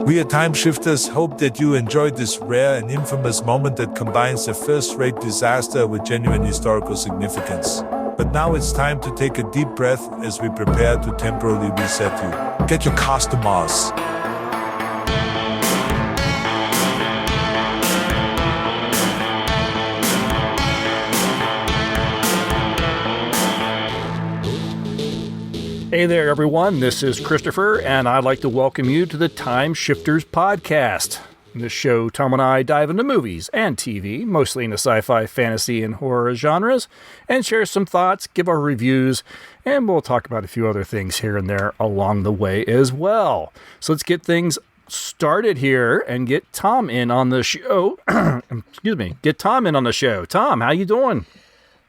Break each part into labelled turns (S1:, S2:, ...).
S1: We at Time Shifters hope that you enjoyed this rare and infamous moment that combines a first-rate disaster with genuine historical significance. But now it's time to take a deep breath as we prepare to temporarily reset you. Get your cars to Mars.
S2: Hey there, everyone. This is Christopher, and I'd like to welcome you to the Time Shifters podcast. In this show, Tom and I dive into movies and TV, mostly in the sci-fi, fantasy, and horror genres, and share some thoughts, give our reviews, and we'll talk about a few other things here and there along the way as well. So let's get things started here and get Tom in on the show. Get Tom in on the show. Tom, how you doing?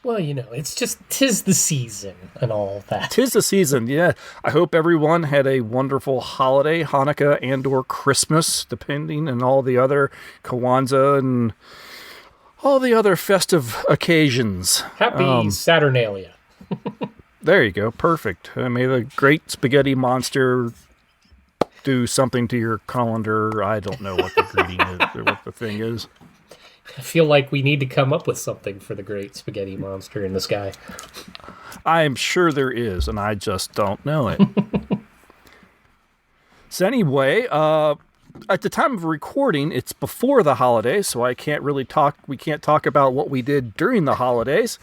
S3: Well, you know, tis the season and all that.
S2: Tis the season, yeah. I hope everyone had a wonderful holiday, Hanukkah and or Christmas, depending, and all the other Kwanzaa and all the other festive occasions.
S3: Happy Saturnalia.
S2: There you go, perfect. May the great spaghetti monster do something to your colander. I don't know what the greeting is or what the thing is.
S3: I feel like we need to come up with something for the great spaghetti monster in the sky.
S2: I'm sure there is, and I just don't know it. So anyway, at the time of recording, it's before the holidays, so we can't talk about what we did during the holidays.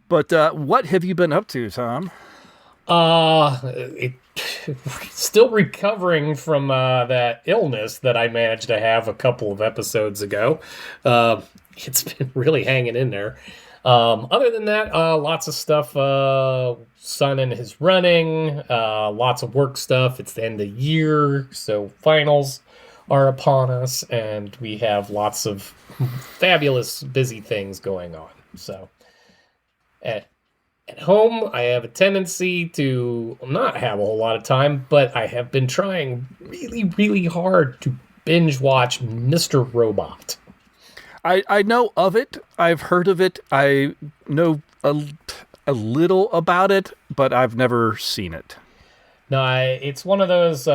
S2: But what have you been up to, Tom?
S3: Still recovering from that illness that I managed to have a couple of episodes ago. It's been really hanging in there. Other than that, lots of stuff. Son and his running, lots of work stuff. It's the end of the year, so finals are upon us, and we have lots of fabulous, busy things going on. So, at home, I have a tendency to not have a whole lot of time, but I have been trying really, really hard to binge watch Mr. Robot.
S2: I know of it. I've heard of it. I know a little about it, but I've never seen it.
S3: No, it's one of those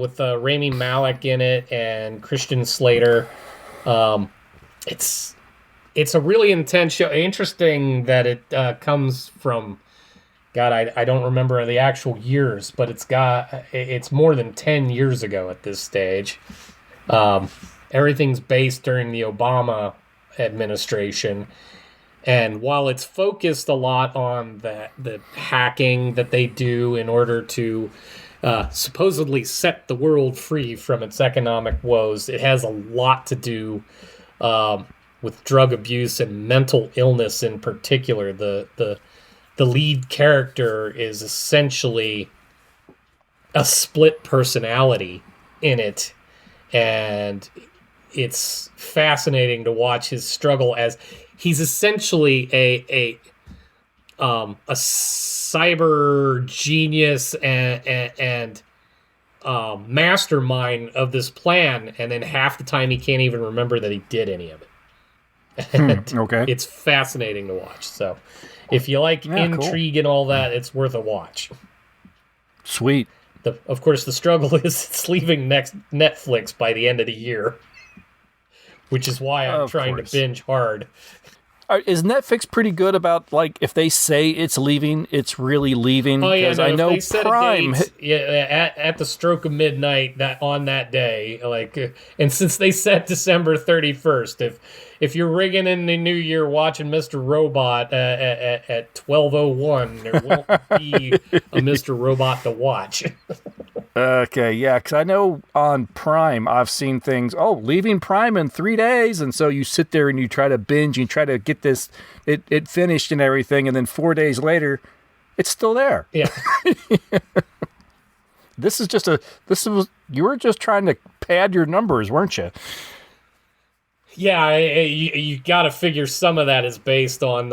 S3: with Rami Malek in it and Christian Slater. It's a really intense show. Interesting that it comes from, God, I don't remember the actual years, but it's more than 10 years ago at this stage. Everything's based during the Obama administration. And while it's focused a lot on the hacking that they do in order to supposedly set the world free from its economic woes, it has a lot to do with drug abuse and mental illness in particular. The lead character is essentially a split personality in it, and it's fascinating to watch his struggle as he's essentially a cyber genius and mastermind of this plan, and then half the time he can't even remember that he did any of it.
S2: Okay.
S3: It's fascinating to watch. So if you like intrigue cool. And all that, it's worth a watch.
S2: Sweet.
S3: Of course, the struggle is it's leaving Netflix by the end of the year, which is why I'm trying to binge hard.
S2: Is Netflix pretty good about, like, if they say it's leaving, it's really leaving?
S3: Oh, yeah, no,
S2: I know
S3: they set
S2: Prime...
S3: a date, at the stroke of midnight on that day, and since they said December 31st, if you're rigging in the new year watching Mr. Robot at 12:01, there won't be a Mr. Robot to watch.
S2: Okay, yeah, because I know on Prime, I've seen things, leaving Prime in 3 days, and so you sit there and you try to binge, you try to get it finished and everything, and then 4 days later, it's still there.
S3: Yeah.
S2: You were just trying to pad your numbers, weren't you?
S3: Yeah, you got to figure some of that is based on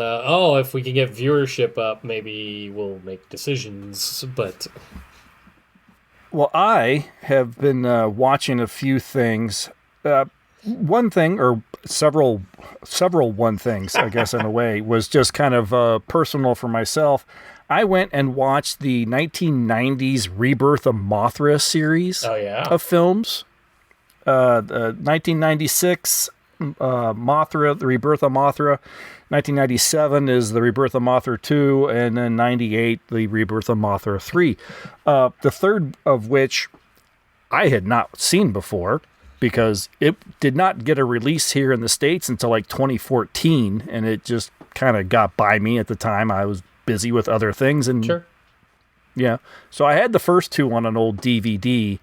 S3: if we can get viewership up, maybe we'll make decisions, but...
S2: Well, I have been watching a few things. One thing, or several one things, I guess, in a way, was just kind of personal for myself. I went and watched the 1990s Rebirth of Mothra series of films. The 1996 Mothra, The Rebirth of Mothra. 1997 is The Rebirth of Mothra 2, and then 98, The Rebirth of Mothra 3. The third of which I had not seen before, because it did not get a release here in the States until like 2014, and it just kind of got by me at the time. I was busy with other things, and
S3: sure.
S2: Yeah. So I had the first two on an old DVD.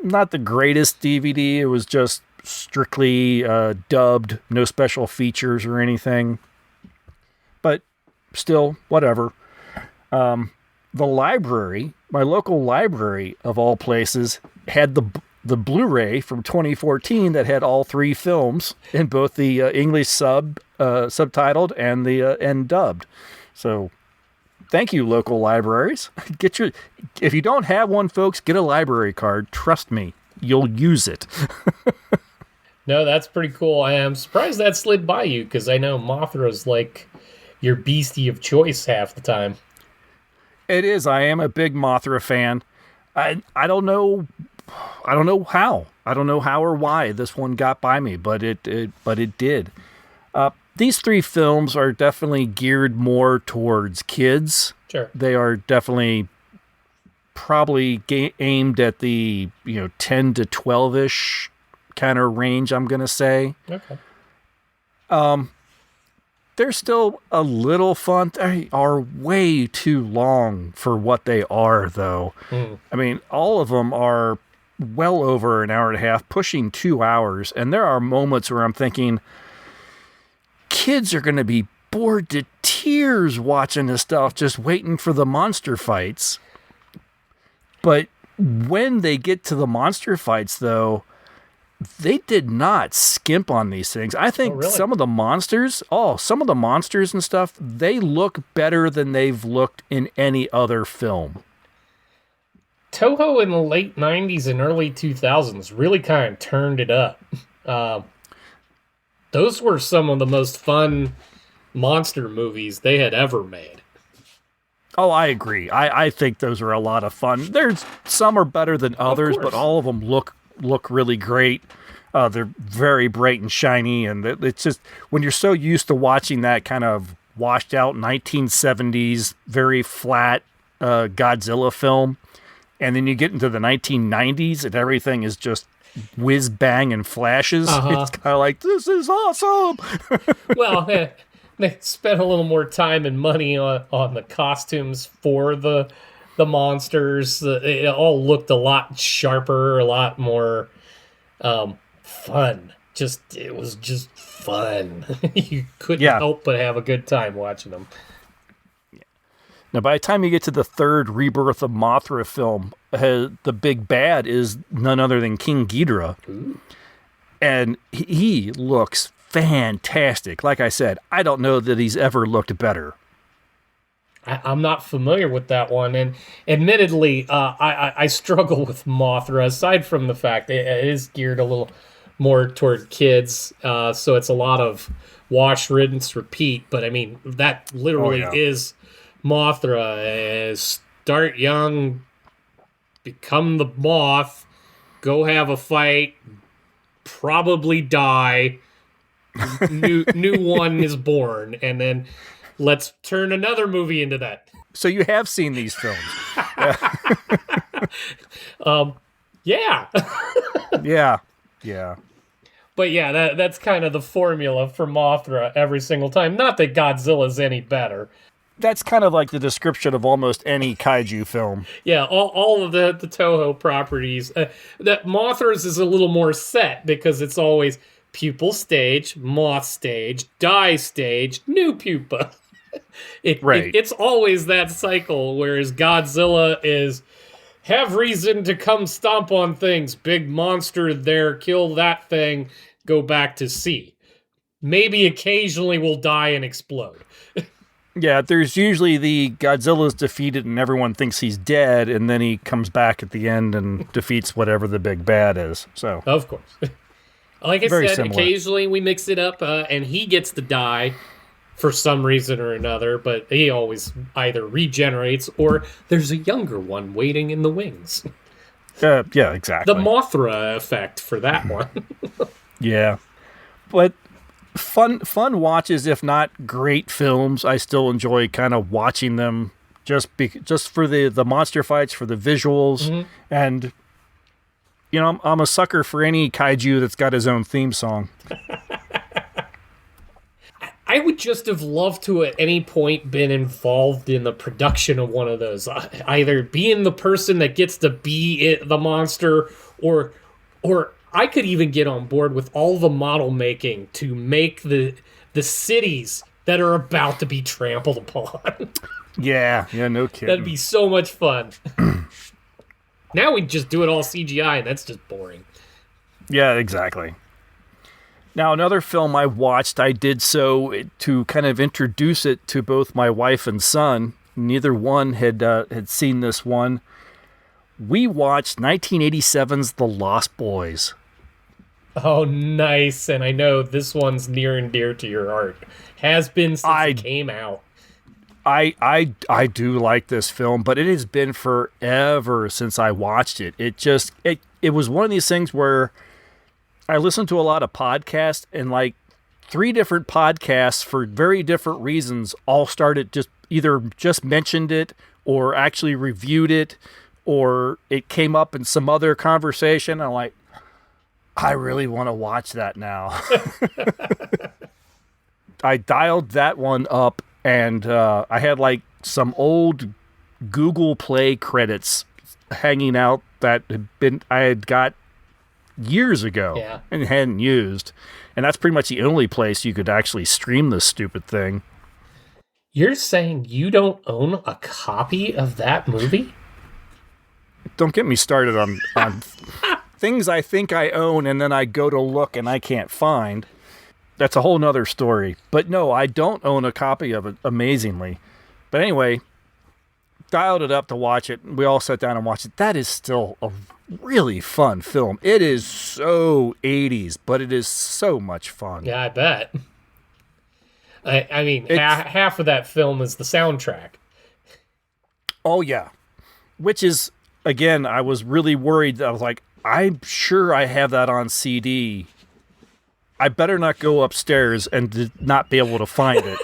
S2: Not the greatest DVD. It was just strictly dubbed, no special features or anything. But still, whatever. The library, my local library of all places, had the Blu-ray from 2014 that had all three films in both the English subtitled and dubbed. So, thank you, local libraries. If you don't have one, folks, get a library card. Trust me, you'll use it.
S3: No, that's pretty cool. I am surprised that slid by you, because I know Mothra's like your beastie of choice half the time.
S2: It is. I am a big Mothra fan. I don't know how. I don't know how or why this one got by me, but it did. These three films are definitely geared more towards kids.
S3: Sure.
S2: They are definitely probably aimed at the 10 to 12-ish kind of range, I'm going to say.
S3: Okay.
S2: They're still a little fun. They are way too long for what they are, though. I mean, all of them are well over an hour and a half, pushing 2 hours, and there are moments where I'm thinking, kids are going to be bored to tears watching this stuff, just waiting for the monster fights. But when they get to the monster fights, though, they did not skimp on these things. I think some of the monsters and stuff, they look better than they've looked in any other film.
S3: Toho in the late 90s and early 2000s really kind of turned it up. Those were some of the most fun monster movies they had ever made.
S2: Oh, I agree. I think those are a lot of fun. There's some are better than others, but all of them look really great. They're very bright and shiny, and it's just when you're so used to watching that kind of washed out 1970s, very flat Godzilla film, and then you get into the 1990s and everything is just whiz bang and flashes. It's kind of like, this is awesome.
S3: Well, they spent a little more time and money on the costumes for the monsters. It all looked a lot sharper, a lot more fun. It was just fun. You couldn't help but have a good time watching them.
S2: Now, by the time you get to the third Rebirth of Mothra film, the big bad is none other than King Ghidorah. Ooh. And he looks fantastic. Like I said, I don't know that he's ever looked better.
S3: I'm not familiar with that one, and admittedly, I struggle with Mothra, aside from the fact it is geared a little more toward kids, so it's a lot of wash, rinse, repeat, but I mean, that literally is Mothra. Start young, become the moth, go have a fight, probably die, new one is born, and then let's turn another movie into that.
S2: So you have seen these films?
S3: Yeah.
S2: Yeah.
S3: But yeah, that's kind of the formula for Mothra every single time. Not that Godzilla's any better.
S2: That's kind of like the description of almost any kaiju film.
S3: Yeah, all of the Toho properties. That Mothra's is a little more set because it's always pupil stage, moth stage, die stage, new pupa. It's always that cycle, whereas Godzilla is have reason to come stomp on things. Big monster there, kill that thing, go back to sea. Maybe occasionally will die and explode.
S2: Yeah, there's usually the Godzilla's defeated and everyone thinks he's dead, and then he comes back at the end and defeats whatever the big bad is. So
S3: of course. Like I said,
S2: similar.
S3: Occasionally we mix it up, and he gets to die for some reason or another, but he always either regenerates or there's a younger one waiting in the wings.
S2: Yeah, exactly.
S3: The Mothra effect for that one.
S2: Yeah. But fun watches, if not great films. I still enjoy kind of watching them just for the monster fights, for the visuals, and I'm a sucker for any kaiju that's got his own theme song.
S3: I would just have loved to at any point been involved in the production of one of those. Either being the person that gets to be the monster, or I could even get on board with all the model making to make the cities that are about to be trampled upon.
S2: Yeah, no kidding.
S3: That'd be so much fun. Now we just do it all CGI, and that's just boring.
S2: Yeah, exactly. Now, another film I watched, I did so to kind of introduce it to both my wife and son. Neither one had seen this one. We watched 1987's The Lost Boys.
S3: Oh, nice. And I know this one's near and dear to your heart. Has been since it came out.
S2: I do like this film, but it has been forever since I watched it. It was one of these things where I listened to a lot of podcasts, and like 3 different podcasts for very different reasons all started either just mentioned it or actually reviewed it, or it came up in some other conversation. I'm like, I really want to watch that now. I dialed that one up, and I had like some old Google Play credits hanging out that I had got years ago and hadn't used. And that's pretty much the only place you could actually stream this stupid thing.
S3: You're saying you don't own a copy of that movie?
S2: Don't get me started on things I think I own and then I go to look and I can't find. That's a whole nother story. But no, I don't own a copy of it, amazingly. But anyway, dialed it up to watch it. We all sat down and watched it. That is still a really fun film. It is so 80s, but it is so much fun.
S3: Yeah, I bet. I mean, half of that film is the soundtrack.
S2: Oh, yeah. Which is, again, I was really worried. I was like, I'm sure I have that on CD. I better not go upstairs and not be able to find it.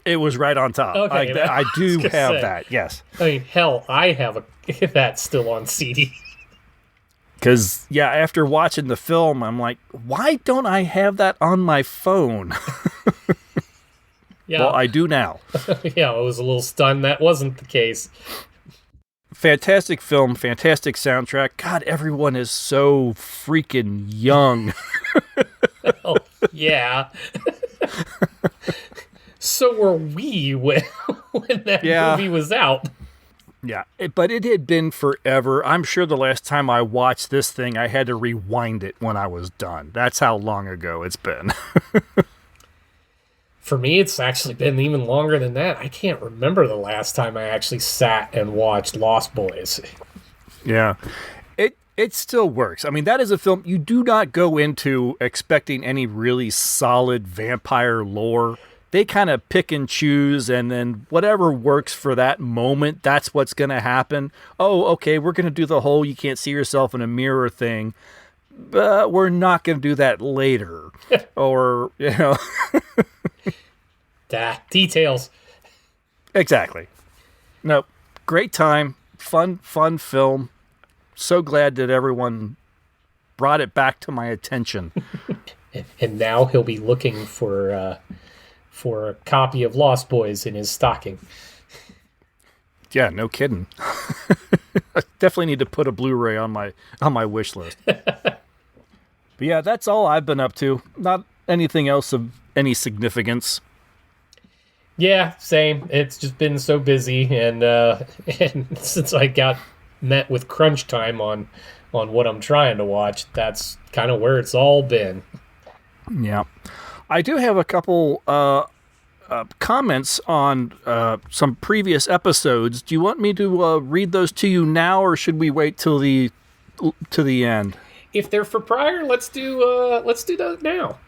S2: It was right on top.
S3: Okay,
S2: I do have that, yes.
S3: I mean, hell, I have that still on CD.
S2: Because, after watching the film, I'm like, why don't I have that on my phone?
S3: Yeah.
S2: Well, I do now.
S3: Yeah, I was a little stunned that wasn't the case.
S2: Fantastic film, fantastic soundtrack. God, everyone is so freaking young.
S3: Oh, yeah. So were we when that movie was out.
S2: Yeah, but it had been forever. I'm sure the last time I watched this thing, I had to rewind it when I was done. That's how long ago it's been.
S3: For me, it's actually been even longer than that. I can't remember the last time I actually sat and watched Lost Boys.
S2: Yeah. It still works. I mean, that is a film you do not go into expecting any really solid vampire lore. They kind of pick and choose, and then whatever works for that moment, that's what's going to happen. Oh, okay, we're going to do the whole you can't see yourself in a mirror thing, but we're not going to do that later. Or,
S3: details.
S2: Exactly. No, great time. Fun film. So glad that everyone brought it back to my attention.
S3: And now he'll be looking for a copy of Lost Boys in his stocking.
S2: Yeah, no kidding. I definitely need to put a Blu-ray on my wish list. But yeah, that's all I've been up to. Not anything else of any significance.
S3: Yeah, same. It's just been so busy, and since I got met with crunch time on what I'm trying to watch, that's kind of where it's all been.
S2: Yeah. I do have a couple comments on some previous episodes. Do you want me to read those to you now, or should we wait till the end?
S3: If they're for prior, let's do that now.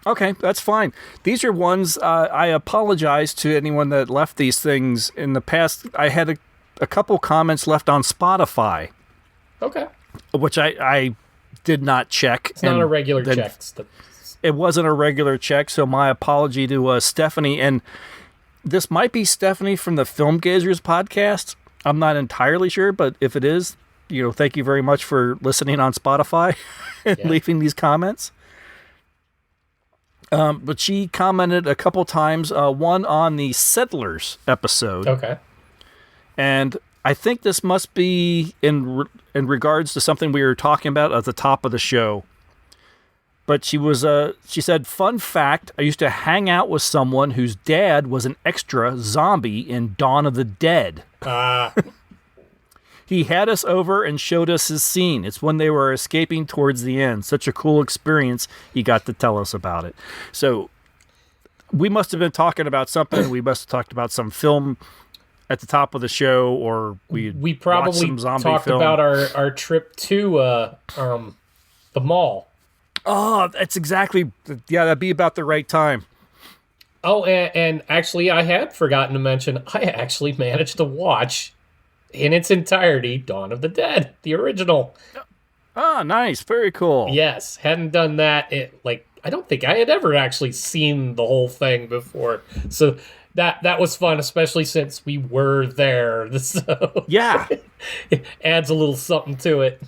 S2: Okay, that's fine. These are ones, I apologize to anyone that left these things in the past. I had a couple comments left on Spotify.
S3: Okay.
S2: Which I did not check.
S3: It's not a regular check.
S2: It wasn't a regular check, so my apology to Stephanie. And this might be Stephanie from the Film Gazers podcast. I'm not entirely sure, but if it is, thank you very much for listening on Spotify and leaving these comments. But she commented a couple times, one on the Settlers episode.
S3: Okay. And
S2: I think this must be in regards to something we were talking about at the top of the show. But she said, fun fact, I used to hang out with someone whose dad was an extra zombie in Dawn of the Dead. He had us over and showed us his scene. It's when they were escaping towards the end. Such a cool experience. He got to tell us about it. So we must have been talking about something. We must have talked about some film at the top of the show, or we
S3: probably
S2: some zombie
S3: talked
S2: film.
S3: about our trip to the mall.
S2: Oh, that's exactly, that'd be about the right time.
S3: Oh, and actually, I had forgotten to mention, I actually managed to watch in its entirety Dawn of the Dead, the original.
S2: Oh, nice. Very cool.
S3: Yes, hadn't done that. I don't think I had ever actually seen the whole thing before. So that was fun, especially since we were there. So
S2: yeah,
S3: it adds a little something to it.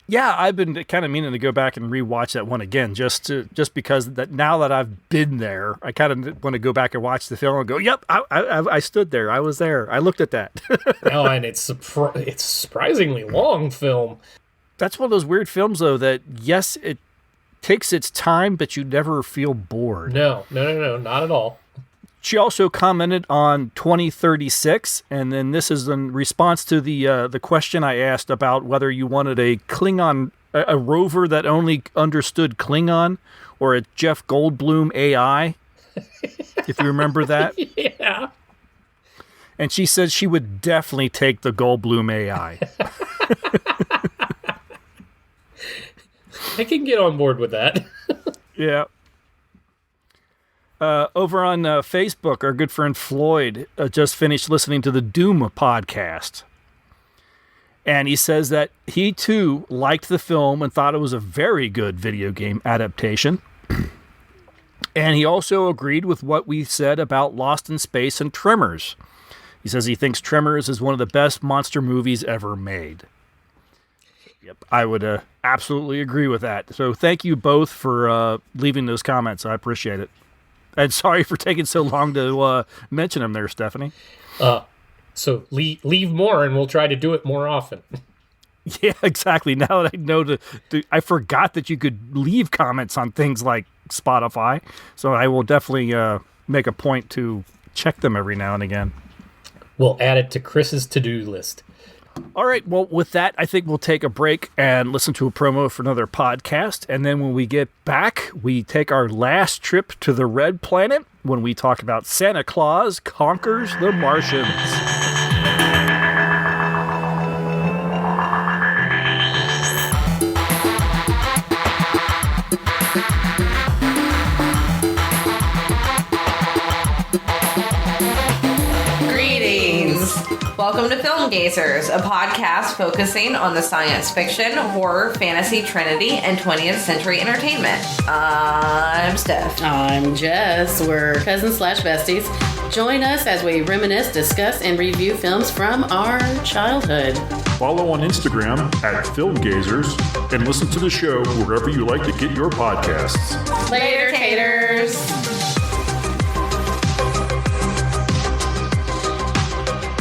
S2: Yeah, I've been kind of meaning to go back and rewatch that one again, just because that now that I've been there, I kind of want to go back and watch the film and go, "Yep, I stood there, I was there, I looked at that."
S3: And it's a surprisingly long film.
S2: That's one of those weird films, though, that yes, it takes its time, but you never feel bored.
S3: No, not at all.
S2: She also commented on 2036, and then this is in response to the question I asked about whether you wanted a Klingon, a rover that only understood Klingon, or a Jeff Goldblum AI, if you remember that.
S3: Yeah.
S2: And she said she would definitely take the Goldblum AI.
S3: I can get on board with that.
S2: Yeah. Over on Facebook, our good friend Floyd just finished listening to the Doom podcast. And he says that he, too, liked the film and thought it was a very good video game adaptation. And he also agreed with what we said about Lost in Space and Tremors. He says he thinks Tremors is one of the best monster movies ever made. Yep, I would absolutely agree with that. So thank you both for leaving those comments. I appreciate it. And sorry for taking so long to mention them there, Stephanie.
S3: So leave more, and we'll try to do it more often.
S2: Yeah, exactly. Now that I know I forgot that you could leave comments on things like Spotify, so I will definitely make a point to check them every now and again.
S3: We'll add it to Chris's to-do list.
S2: All right, well, with that, I think we'll take a break and listen to a promo for another podcast. And then when we get back, we take our last trip to the Red Planet when we talk about Santa Claus Conquers the Martians.
S4: Welcome to Film Gazers, a podcast focusing on the science fiction, horror, fantasy trinity, and 20th century entertainment. I'm Steph.
S5: I'm Jess. We're cousins/besties. Join us as we reminisce, discuss, and review films from our childhood.
S6: Follow on Instagram at Film Gazers and listen to the show wherever you like to get your podcasts.
S4: Later, taters.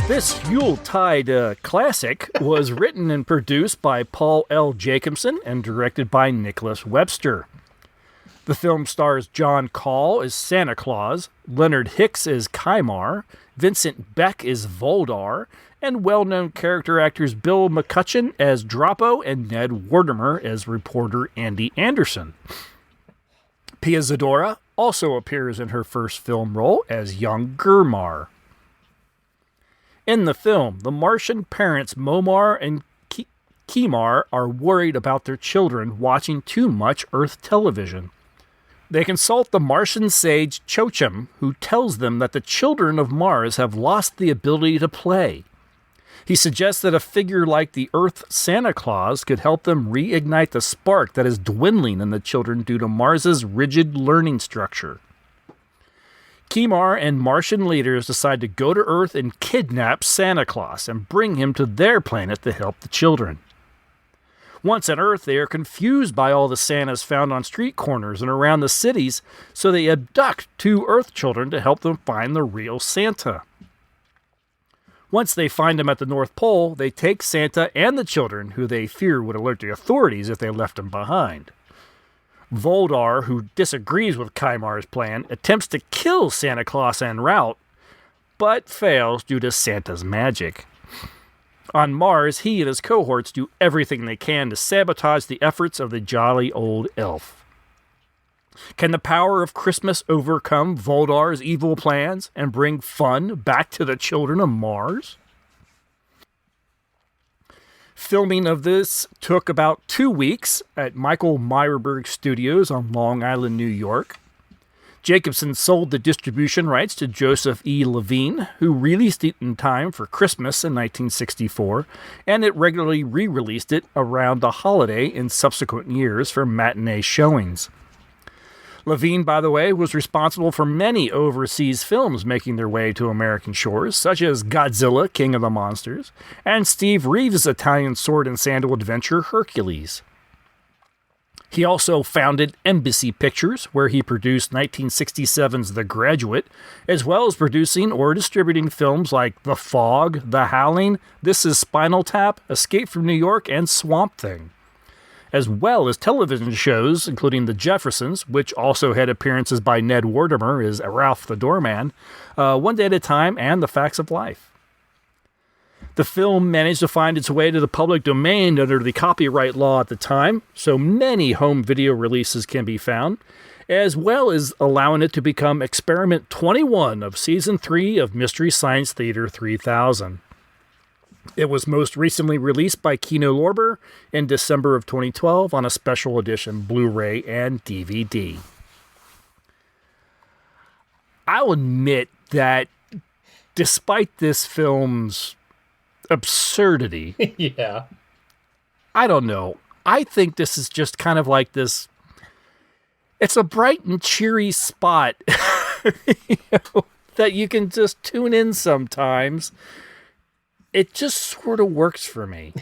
S2: This Yuletide classic was written and produced by Paul L. Jacobson and directed by Nicholas Webster. The film stars John Call as Santa Claus, Leonard Hicks as Kymar, Vincent Beck as Voldar, and well-known character actors Bill McCutcheon as Droppo and Ned Wardemer as reporter Andy Anderson. Pia Zadora also appears in her first film role as young Gurmar. In the film, the Martian parents Momar and Kemar are worried about their children watching too much Earth television. They consult the Martian sage Chochim, who tells them that the children of Mars have lost the ability to play. He suggests that a figure like the Earth Santa Claus could help them reignite the spark that is dwindling in the children due to Mars's rigid learning structure. Kimar and Martian leaders decide to go to Earth and kidnap Santa Claus and bring him to their planet to help the children. Once on Earth, they are confused by all the Santas found on street corners and around the cities, so they abduct 2 Earth children to help them find the real Santa. Once they find him at the North Pole, they take Santa and the children, who they fear would alert the authorities if they left him behind. Voldar, who disagrees with Kymar's plan, attempts to kill Santa Claus en route, but fails due to Santa's magic. On Mars, he and his cohorts do everything they can to sabotage the efforts of the jolly old elf. Can the power of Christmas overcome Voldar's evil plans and bring fun back to the children of Mars? Filming of this took about 2 weeks at Michael Meyerberg Studios on Long Island, New York. Jacobson sold the distribution rights to Joseph E. Levine, who released it in time for Christmas in 1964, and it regularly re-released it around the holiday in subsequent years for matinee showings. Levine, by the way, was responsible for many overseas films making their way to American shores, such as Godzilla, King of the Monsters, and Steve Reeves' Italian sword and sandal adventure, Hercules. He also founded Embassy Pictures, where he produced 1967's The Graduate, as well as producing or distributing films like The Fog, The Howling, This Is Spinal Tap, Escape from New York, and Swamp Thing, as well as television shows, including The Jeffersons, which also had appearances by Ned Werdimer as Ralph the Doorman, One Day at a Time, and The Facts of Life. The film managed to find its way to the public domain under the copyright law at the time, so many home video releases can be found, as well as allowing it to become Experiment 21 of Season 3 of Mystery Science Theater 3000. It was most recently released by Kino Lorber in December of 2012 on a special edition Blu-ray and DVD. I'll admit that despite this film's absurdity,
S3: Yeah.
S2: I don't know. I think this is just kind of like this. It's a bright and cheery spot that you can just tune in sometimes. It just sort of works for me.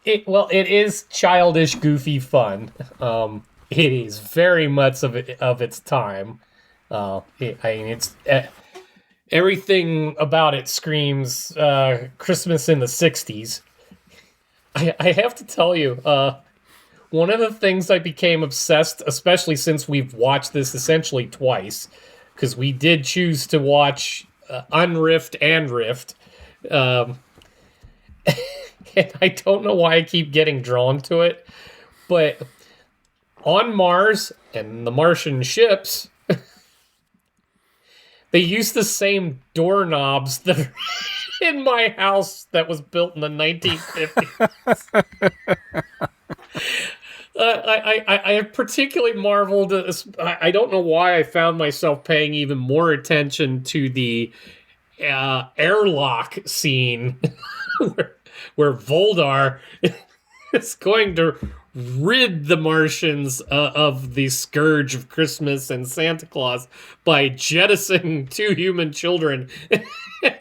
S3: It is childish, goofy fun. It is very much of its time. It's everything about it screams Christmas in the 60s. I have to tell you, one of the things I became obsessed, especially since we've watched this essentially twice, because we did choose to watch Unrift and Rift. And I don't know why I keep getting drawn to it, but on Mars and the Martian ships, they use the same doorknobs that are in my house that was built in the 1950s. I particularly marveled. I don't know why I found myself paying even more attention to the airlock scene where Voldar is going to rid the Martians of the scourge of Christmas and Santa Claus by jettisoning 2 human children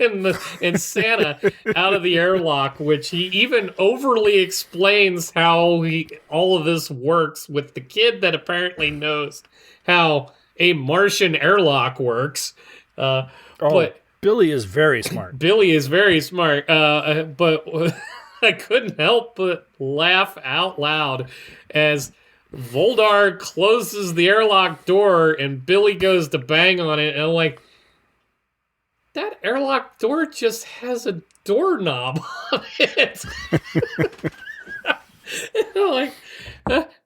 S3: and Santa out of the airlock, which he even overly explains how all of this works with the kid that apparently knows how a Martian airlock works. But
S2: Billy is very smart.
S3: Billy is very smart, but I couldn't help but laugh out loud as Voldar closes the airlock door and Billy goes to bang on it, and I'm like, that airlock door just has a doorknob on it. I'm like,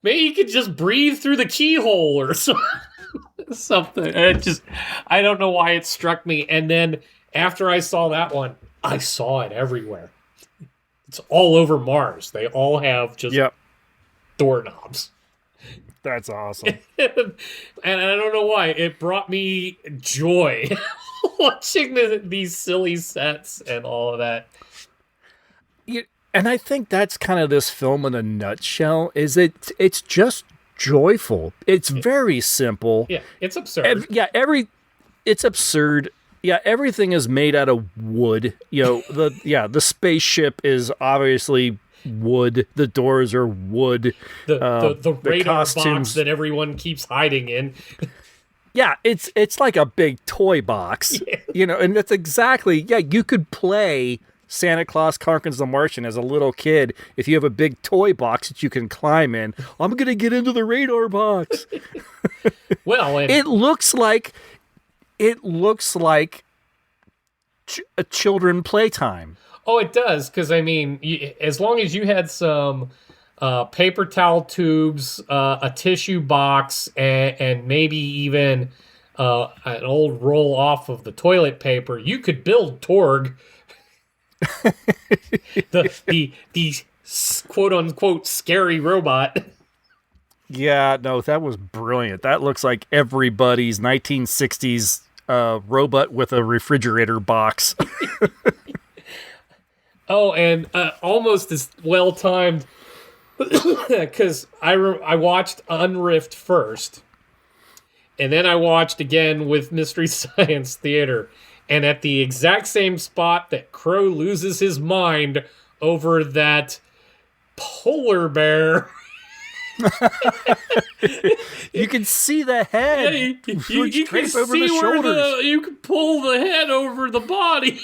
S3: maybe you could just breathe through the keyhole or something. I don't know why it struck me. And then after I saw that one, I saw it everywhere. It's all over Mars. They all have just doorknobs.
S2: That's awesome.
S3: And I don't know why. It brought me joy watching these silly sets and all of that.
S2: And I think that's kind of this film in a nutshell, is it's just joyful. It's very simple.
S3: Yeah, it's absurd.
S2: It's absurd. Yeah, everything is made out of wood. The spaceship is obviously wood. The doors are wood.
S3: The radar
S2: costumes,
S3: box that everyone keeps hiding in.
S2: Yeah, it's like a big toy box. Yeah. And that's exactly, you could play Santa Claus Conquers the Martian as a little kid if you have a big toy box that you can climb in. I'm going to get into the radar box.
S3: Well,
S2: it looks like a children playtime.
S3: Oh, it does, because, as long as you had some paper towel tubes, a tissue box, and maybe even an old roll off of the toilet paper, you could build Torg, the quote-unquote scary robot.
S2: Yeah, no, that was brilliant. That looks like everybody's 1960s robot with a refrigerator box.
S3: Oh, and almost as well timed, because I watched Unrift first, and then I watched again with Mystery Science Theater, and at the exact same spot that Crow loses his mind over that polar bear.
S2: You can see the head.
S3: You can see
S2: over the shoulders.
S3: you can pull the head over the body.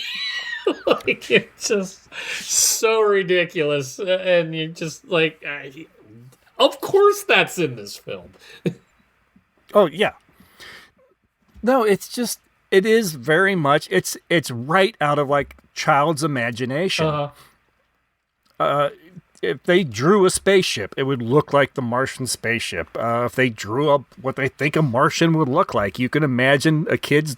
S3: Like, it's just so ridiculous, and you're just like, of course that's in this film.
S2: Oh yeah. No, it is very much, it's right out of like child's imagination. If they drew a spaceship, it would look like the Martian spaceship. If they drew up what they think a Martian would look like, you can imagine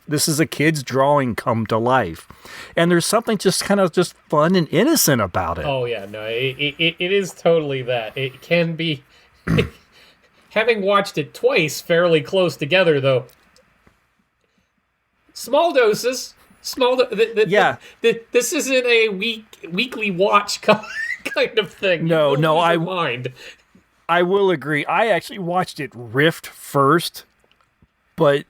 S2: this is a kid's drawing come to life. And there's something just kind of just fun and innocent about it.
S3: Oh yeah, no, it is totally that. It can be, having watched it twice fairly close together though, small doses, this isn't a weekly watch kind of thing.
S2: No,
S3: mind.
S2: I will agree. I actually watched it Rift first, but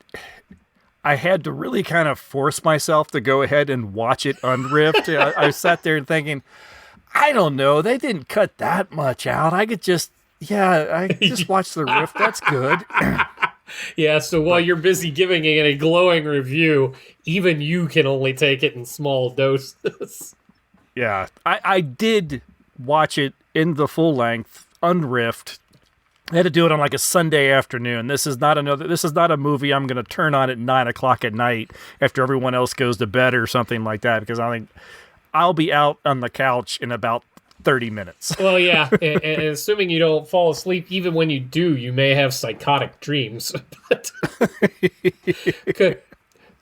S2: I had to really kind of force myself to go ahead and watch it unriffed. I sat there thinking, I don't know, they didn't cut that much out. I just watch the riff. That's good.
S3: Yeah, so while you're busy giving it a glowing review, even you can only take it in small doses.
S2: Yeah, I did watch it in the full length, unriffed. I had to do it on like a Sunday afternoon. This is not a movie I'm going to turn on at 9:00 at night after everyone else goes to bed or something like that, because I think I'll be out on the couch in about 30 minutes.
S3: Well, yeah, and assuming you don't fall asleep, even when you do, you may have psychotic dreams.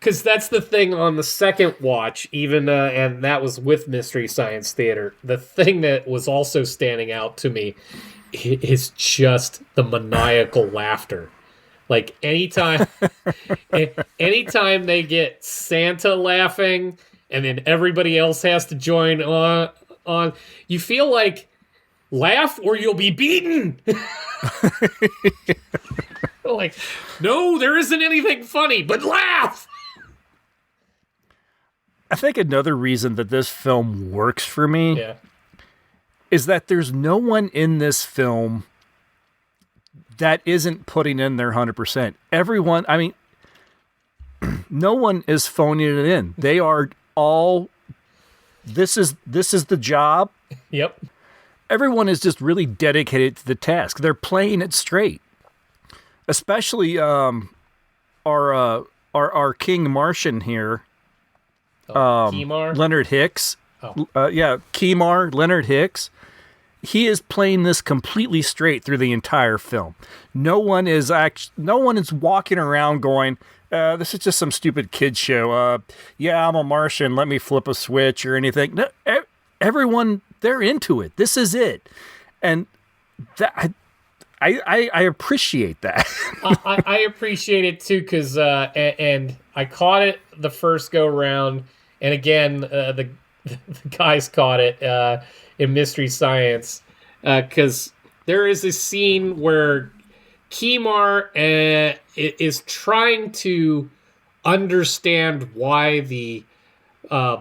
S3: Because that's the thing on the second watch, even, and that was with Mystery Science Theater. The thing that was also standing out to me is just the maniacal laughter. Like, anytime they get Santa laughing, and then everybody else has to join on, you feel like, laugh or you'll be beaten. Like, no, there isn't anything funny, but laugh.
S2: I think another reason that this film works for me is that there's no one in this film that isn't putting in their 100%. Everyone, no one is phoning it in. They are all, this is the job.
S3: Yep.
S2: Everyone is just really dedicated to the task. They're playing it straight. Especially our King Martian here.
S3: Kemar?
S2: Leonard Hicks. Kemar, Leonard Hicks. He is playing this completely straight through the entire film. No one is walking around going, this is just some stupid kid's show. I'm a Martian, let me flip a switch or anything. No, everyone, they're into it. This is it. And that I appreciate that.
S3: I appreciate it too, because and I caught it the first go round, and again the guys caught it in Mystery Science, because there is a scene where Kimar is trying to understand why the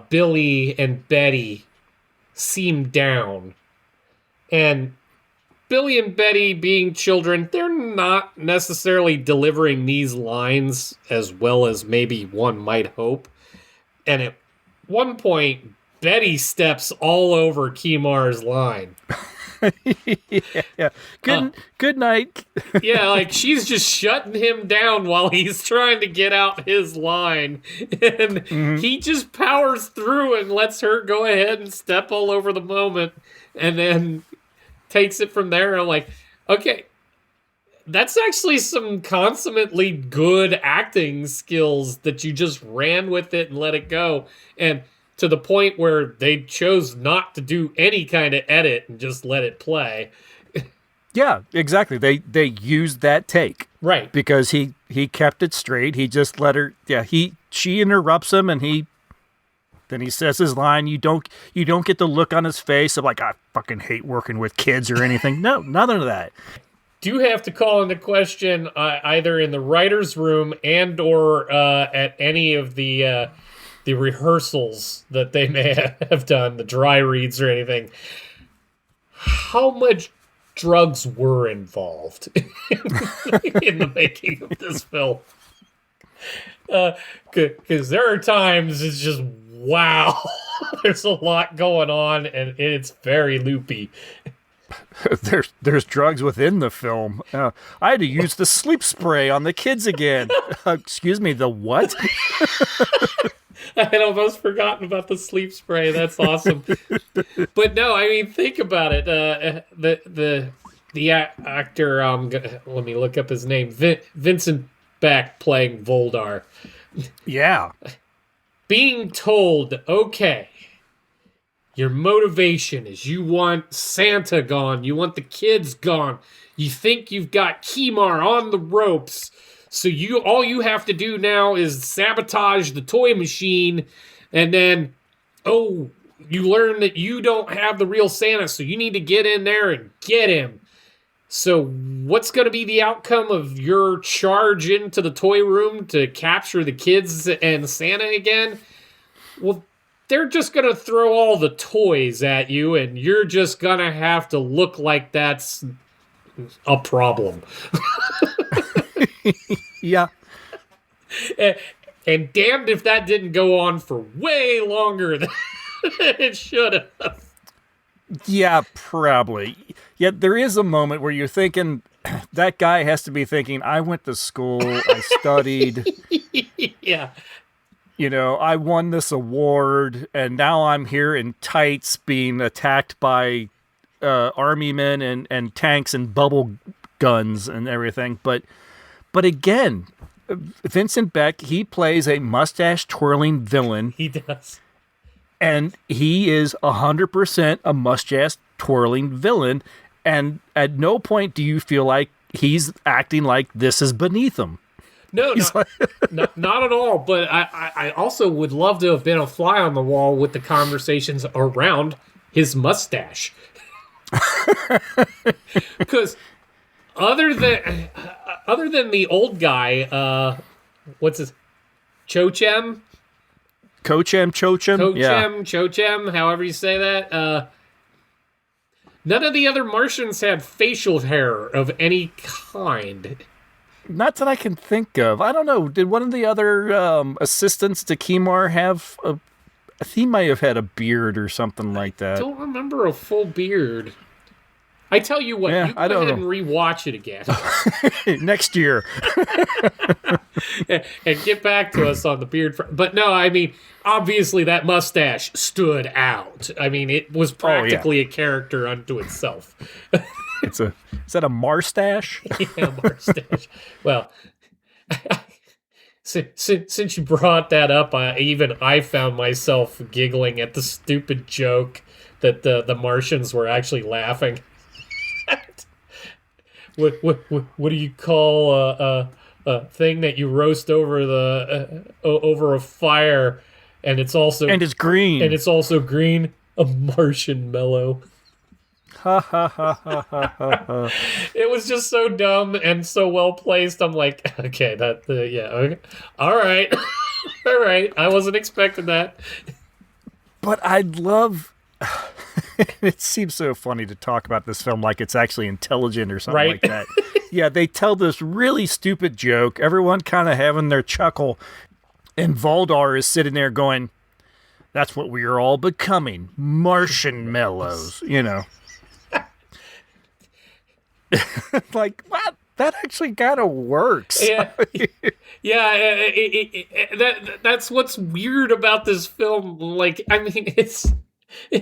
S3: Billy and Betty seem down, and Billy and Betty, being children, they're not necessarily delivering these lines as well as maybe one might hope. And at one point, Betty steps all over Kimar's line.
S2: Yeah. Good night.
S3: Yeah, like she's just shutting him down while he's trying to get out his line. And he just powers through and lets her go ahead and step all over the moment. And then takes it from there. And I'm like, okay, that's actually some consummately good acting skills that you just ran with it and let it go. And to the point where they chose not to do any kind of edit and just let it play.
S2: Yeah, exactly. They used that take.
S3: Right.
S2: Because he kept it straight. He just let her, she interrupts him, and then he says his line. You don't get the look on his face of like, I fucking hate working with kids or anything. No, none of that.
S3: Do have to call into question either in the writer's room and or at any of the rehearsals that they may have done, the dry reads or anything, how much drugs were involved in the making of this film. Because there are times it's just, wow, there's a lot going on, and it's very loopy.
S2: There's drugs within the film. I had to use the sleep spray on the kids again. Excuse me, the what?
S3: I had almost forgotten about the sleep spray. That's awesome. But no, I mean, think about it. The actor, let me look up his name. Vincent Beck playing Voldar.
S2: Yeah.
S3: Being told, okay, your motivation is you want Santa gone, you want the kids gone, you think you've got Kimar on the ropes, so all you have to do now is sabotage the toy machine, and then, you learn that you don't have the real Santa, so you need to get in there and get him. So what's going to be the outcome of your charge into the toy room to capture the kids and Santa again? Well, they're just going to throw all the toys at you, and you're just going to have to look like that's a problem.
S2: Yeah.
S3: And damned if that didn't go on for way longer than it should have.
S2: Yeah, probably. Yet there is a moment where you're thinking, that guy has to be thinking, I went to school, I studied.
S3: Yeah.
S2: I won this award, and now I'm here in tights being attacked by army men and tanks and bubble guns and everything. But again, Vincent Beck, he plays a mustache-twirling villain.
S3: He does.
S2: And he is 100% a mustache-twirling villain, and at no point do you feel like he's acting like this is beneath him.
S3: No, not at all. But I also would love to have been a fly on the wall with the conversations around his mustache. Because other than the old guy, what's his Chochem, Chochem, however you say that. None of the other Martians had facial hair of any kind.
S2: Not that I can think of. I don't know. Did one of the other assistants to Kimar have he might have had a beard or something like that.
S3: I don't remember a full beard. I tell you what, you go ahead and rewatch it again.
S2: Next year.
S3: and get back to us on the beard. But no, I mean, obviously that mustache stood out. I mean, it was practically a character unto itself.
S2: Is that a Marstache?
S3: Yeah, Marstache. Well, since you brought that up, I found myself giggling at the stupid joke that the Martians were actually laughing. what do you call a thing that you roast over over a fire, and it's also
S2: green,
S3: and it's also green? A Martian mellow.
S2: Ha ha ha ha ha ha.
S3: It was just so dumb and so well placed. I'm like, okay, okay. All right, all right. I wasn't expecting that.
S2: But I'd love. It seems so funny to talk about this film like it's actually intelligent or something like that. Yeah, they tell this really stupid joke. Everyone kind of having their chuckle, and Voldar is sitting there going, "That's what we are all becoming, Martian mellows." You know. Like, what? That actually kind of works.
S3: Yeah, yeah. That's what's weird about this film. Like, I mean, it's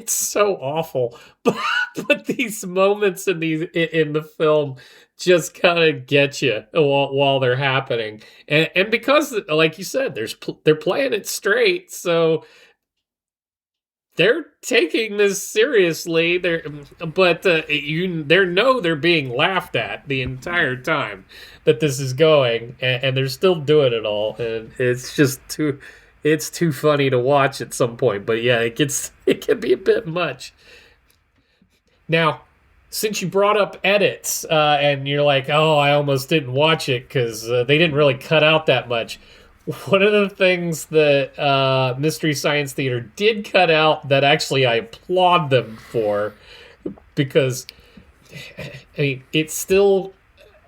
S3: so awful, but these moments in the film just kind of get you while they're happening, and because, like you said, they're playing it straight, so. They're taking this seriously. They know they're being laughed at the entire time that this is going, and they're still doing it all, and it's just too funny to watch at some point. But yeah, it can be a bit much. Now, since you brought up edits, and you're like, oh, I almost didn't watch it because they didn't really cut out that much. One of the things that Mystery Science Theater did cut out that actually I applaud them for, because I mean, it's still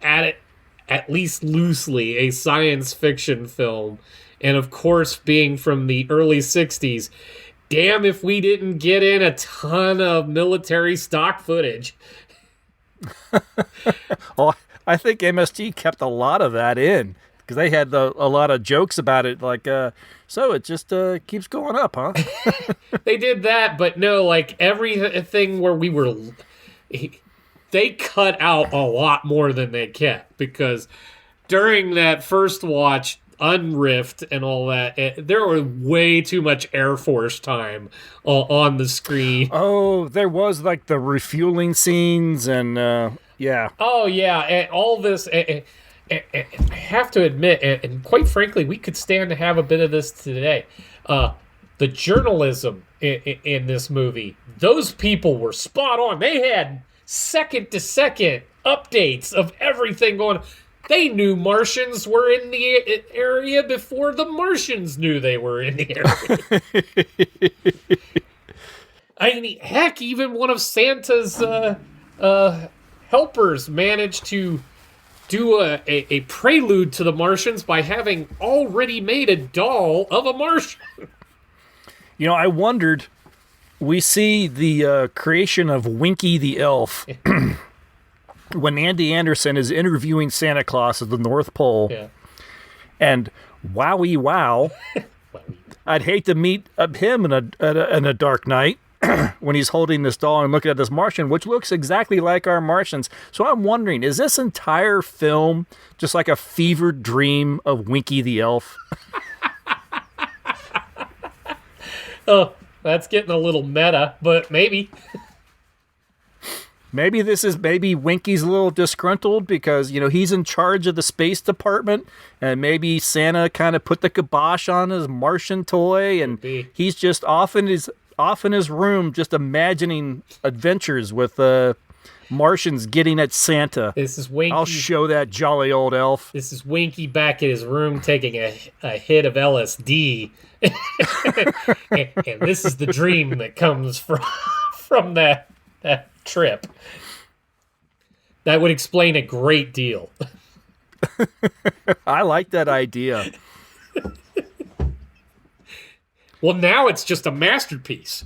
S3: at least loosely a science fiction film, and of course being from the early 60s, damn if we didn't get in a ton of military stock footage.
S2: Well, I think MST kept a lot of that in. Because they had a lot of jokes about it, like, so it just keeps going up, huh?
S3: They did that, but no, like, everything where they cut out a lot more than they kept, because during that first watch, Unrift and all that, there was way too much Air Force time on the screen.
S2: Oh, there was, like, the refueling scenes, and, yeah.
S3: Oh, yeah, and all this... I have to admit, and quite frankly, we could stand to have a bit of this today. The journalism in this movie, those people were spot on. They had second-to-second updates of everything going on. They knew Martians were in the area before the Martians knew they were in the area. I mean, heck, even one of Santa's helpers managed to do a prelude to the Martians by having already made a doll of a Martian.
S2: You know, I wondered, we see the creation of Winky the Elf when Andy Anderson is interviewing Santa Claus at the North Pole.
S3: Yeah.
S2: And wowie wow, I'd hate to meet him in a dark night. When he's holding this doll and looking at this Martian, which looks exactly like our Martians. So I'm wondering, is this entire film just like a fevered dream of Winky the Elf?
S3: Oh, that's getting a little meta, but maybe.
S2: Maybe Winky's a little disgruntled because, you know, he's in charge of the space department, and maybe Santa kind of put the kibosh on his Martian toy, and he's just off in his room just imagining adventures with Martians getting at Santa.
S3: This is Winky.
S2: I'll show that jolly old elf. This
S3: is Winky back in his room taking a hit of LSD. and this is the dream that comes from that trip. That would explain a great deal.
S2: I like that idea.
S3: Well, now it's just a masterpiece.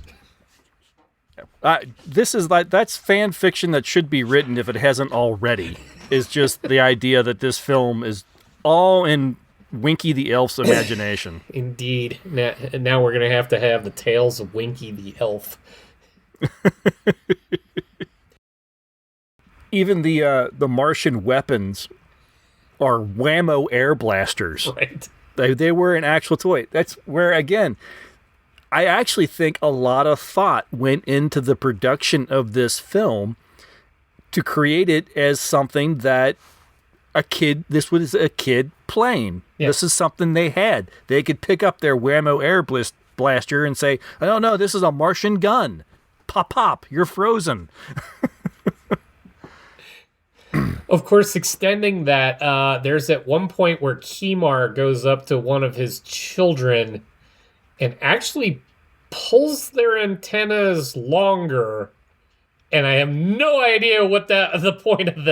S2: That's fan fiction that should be written if it hasn't already. Is just the idea that this film is all in Winky the Elf's imagination.
S3: Indeed. Now we're going to have the tales of Winky the Elf.
S2: Even the Martian weapons are whammo air blasters.
S3: Right.
S2: They were an actual toy. That's where, again, I actually think a lot of thought went into the production of this film to create it as something that this was a kid plane. Yeah. This is something they had. They could pick up their Whammo air blaster and say, "Oh no, this is a Martian gun. Pop, pop, you're frozen."
S3: Of course, extending that, there's at one point where Kimar goes up to one of his children and actually pulls their antennas longer. And I have no idea what the point of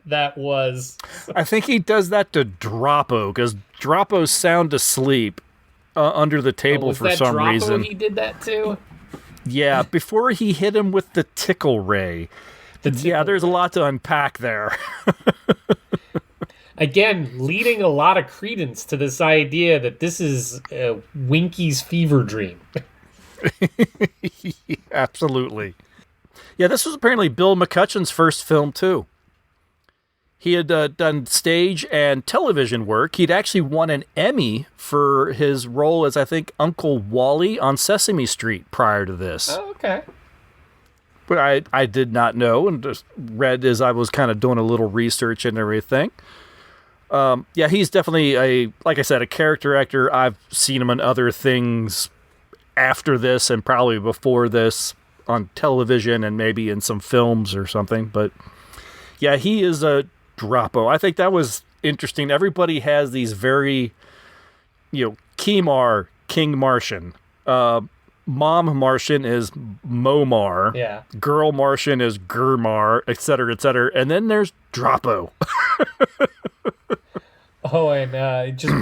S3: that was.
S2: I think he does that to Droppo, because Droppo's sound asleep under the table for some reason.
S3: He did that too?
S2: Yeah, before he hit him with the tickle ray. There's a lot to unpack there.
S3: Again, leading a lot of credence to this idea that this is Winky's fever dream.
S2: Absolutely. Yeah, this was apparently Bill McCutcheon's first film, too. He had done stage and television work. He'd actually won an Emmy for his role as, I think, Uncle Wally on Sesame Street prior to this.
S3: Oh, okay.
S2: But I did not know, and just read as I was kind of doing a little research and everything. Yeah, he's definitely like I said, a character actor. I've seen him in other things after this and probably before this on television and maybe in some films or something. But yeah, he is a Droppo. I think that was interesting. Everybody has these very, Kimar, King Martian. Mom Martian is Momar.
S3: Yeah.
S2: Girl Martian is Gurmar, et cetera, et cetera. And then there's Droppo.
S3: Oh, and just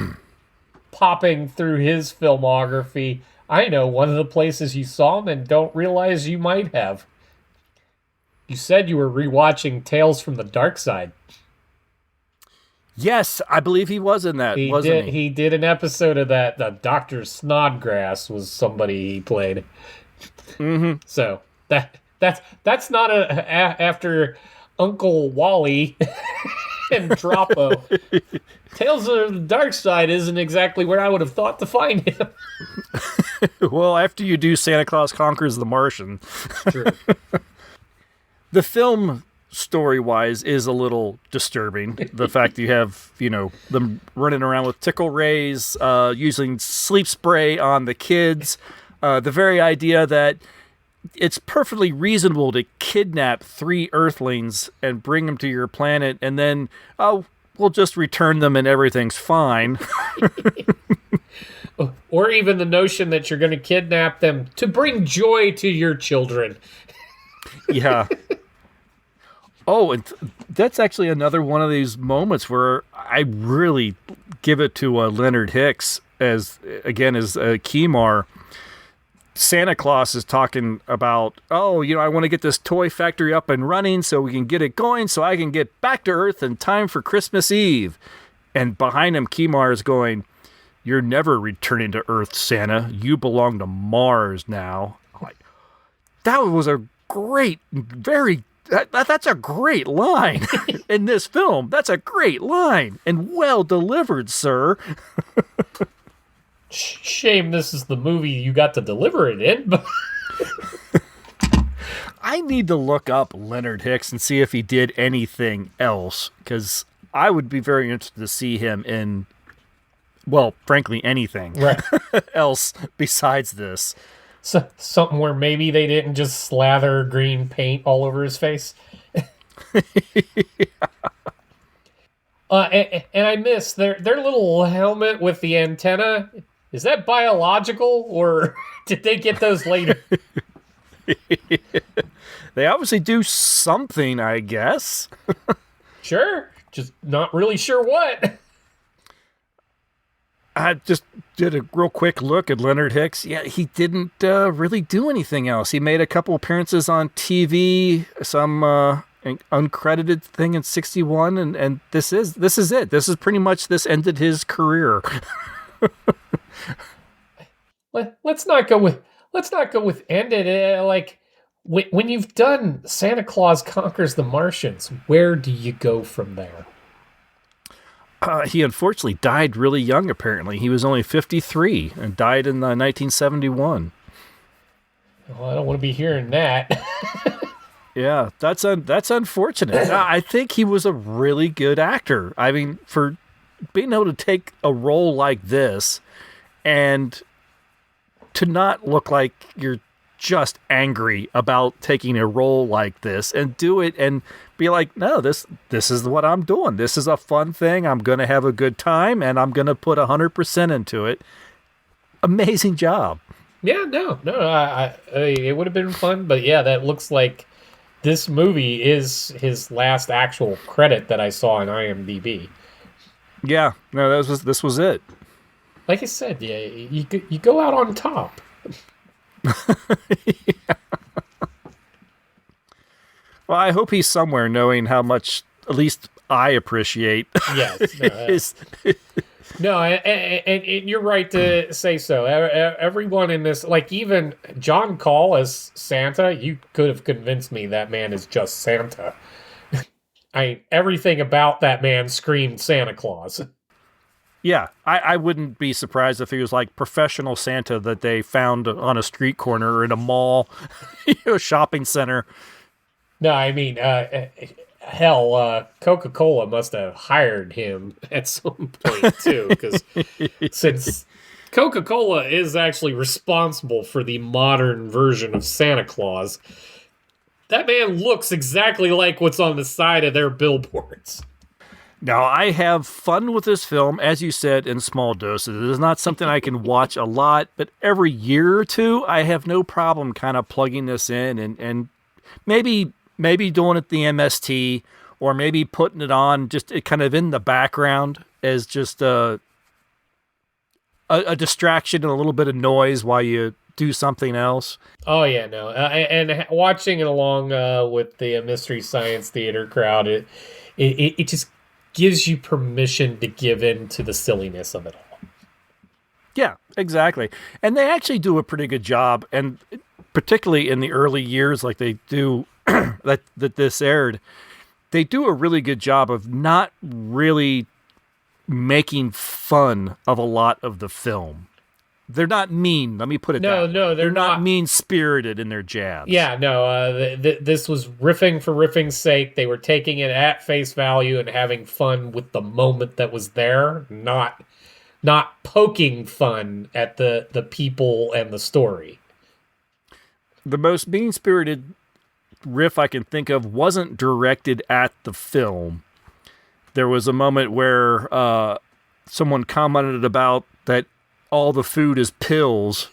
S3: popping through his filmography, I know one of the places you saw him and don't realize you might have. You said you were rewatching Tales from the Dark Side.
S2: Yes, I believe he was in that, wasn't he?
S3: He did an episode of that. Dr. Snodgrass was somebody he played.
S2: Mm-hmm.
S3: So that's not after Uncle Wally and Droppo. Tales of the Dark Side isn't exactly where I would have thought to find him.
S2: Well, after you do Santa Claus Conquers the Martian.
S3: True.
S2: The film, story-wise, is a little disturbing. The fact that you have, them running around with tickle rays, using sleep spray on the kids. The very idea that it's perfectly reasonable to kidnap 3 Earthlings and bring them to your planet, and then, we'll just return them and everything's fine.
S3: Or even the notion that you're going to kidnap them to bring joy to your children.
S2: Yeah. Oh, and that's actually another one of these moments where I really give it to Leonard Hicks as Kimar. Santa Claus is talking about, I want to get this toy factory up and running so we can get it going so I can get back to Earth in time for Christmas Eve. And behind him, Kimar is going, "You're never returning to Earth, Santa. You belong to Mars now." Like, that was a great, that's a great line in this film. That's a great line and well delivered, sir.
S3: Shame this is the movie you got to deliver it in. But
S2: I need to look up Leonard Hicks and see if he did anything else, because I would be very interested to see him in, well, frankly, anything else besides this.
S3: So, something where maybe they didn't just slather green paint all over his face. And I missed their little helmet with the antenna. Is that biological, or did they get those later?
S2: They obviously do something, I guess.
S3: Sure. Just not really sure what.
S2: I just did a real quick look at Leonard Hicks. Yeah, he didn't really do anything else. He made a couple appearances on TV, some uncredited thing in '61, and this is it. This is pretty much, this ended his career.
S3: Let's not go with ended. Like, when you've done Santa Claus Conquers the Martians, where do you go from there?
S2: He unfortunately died really young, apparently. He was only 53 and died in 1971.
S3: Well, I don't want to be hearing that.
S2: Yeah, that's unfortunate. I think he was a really good actor. I mean, for being able to take a role like this and to not look like you're just angry about taking a role like this and do it and be like, no, this is what I'm doing. This is a fun thing. I'm going to have a good time and I'm going to put 100% into it. Amazing job.
S3: Yeah, no, it would have been fun, but yeah, that looks like this movie is his last actual credit that I saw on IMDb.
S2: Yeah, no, this was it.
S3: Like I said, yeah, you go out on top.
S2: Yeah. Well, I hope he's somewhere knowing how much, at least I appreciate.
S3: Yes. No, and you're right to say so. Everyone in this, like even John Call as Santa, you could have convinced me that man is just Santa. Everything about that man screamed Santa Claus.
S2: Yeah, I wouldn't be surprised if he was like professional Santa that they found on a street corner or in a mall, shopping center.
S3: No, I mean, hell, Coca-Cola must have hired him at some point too, because since Coca-Cola is actually responsible for the modern version of Santa Claus, that man looks exactly like what's on the side of their billboards.
S2: Now, I have fun with this film, as you said, in small doses. It is not something I can watch a lot, but every year or two, I have no problem kind of plugging this in and maybe doing it the MST or maybe putting it on just kind of in the background as just a distraction and a little bit of noise while you do something else.
S3: Oh, yeah, no. And watching it along with the Mystery Science Theater crowd, it just gives you permission to give in to the silliness of it all.
S2: Yeah, exactly. And they actually do a pretty good job, and particularly in the early years like they do that this aired, they do a really good job of not really making fun of a lot of the film. They're not mean. Let me put it that way.
S3: No, they're
S2: not mean-spirited in their jabs.
S3: Yeah, no, this was riffing for riffing's sake. They were taking it at face value and having fun with the moment that was there, not poking fun at the people and the story.
S2: The most mean-spirited riff I can think of wasn't directed at the film. There was a moment where someone commented about that all the food is pills.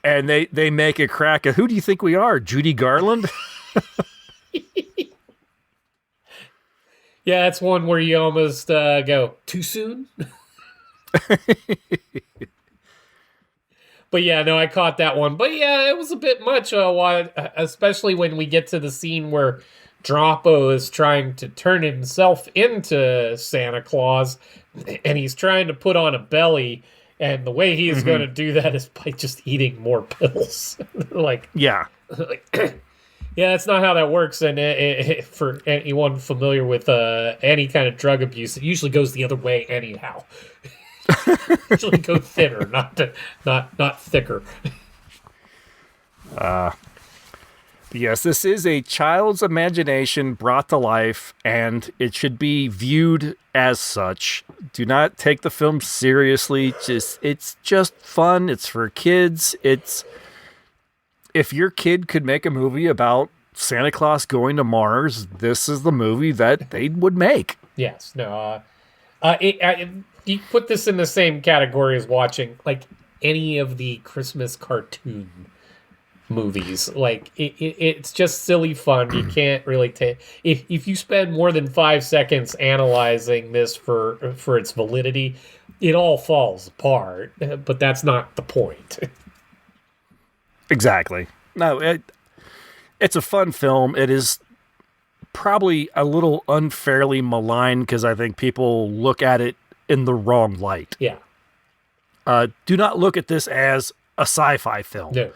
S2: And they make a crack at, who do you think we are, Judy Garland?
S3: Yeah, that's one where you almost go, too soon? But yeah, no, I caught that one. But yeah, it was a bit much, especially when we get to the scene where Droppo is trying to turn himself into Santa Claus, and he's trying to put on a belly, and the way he is going to do that is by just eating more pills. Yeah, that's not how that works. And for anyone familiar with any kind of drug abuse, it usually goes the other way anyhow. Usually go thinner, not thicker.
S2: Yes, this is a child's imagination brought to life, and it should be viewed as such. Do not take the film seriously. It's just fun. It's for kids. If your kid could make a movie about Santa Claus going to Mars, this is the movie that they would make.
S3: Yes. No. You put this in the same category as watching like any of the Christmas cartoon movies. Like it's just silly fun. You can't really take if you spend more than 5 seconds analyzing this for its validity, it all falls apart. But that's not the point.
S2: Exactly. No, it's a fun film. It is probably a little unfairly maligned because I think people look at it in the wrong light.
S3: Yeah.
S2: Do not look at this as a sci-fi film.
S3: No.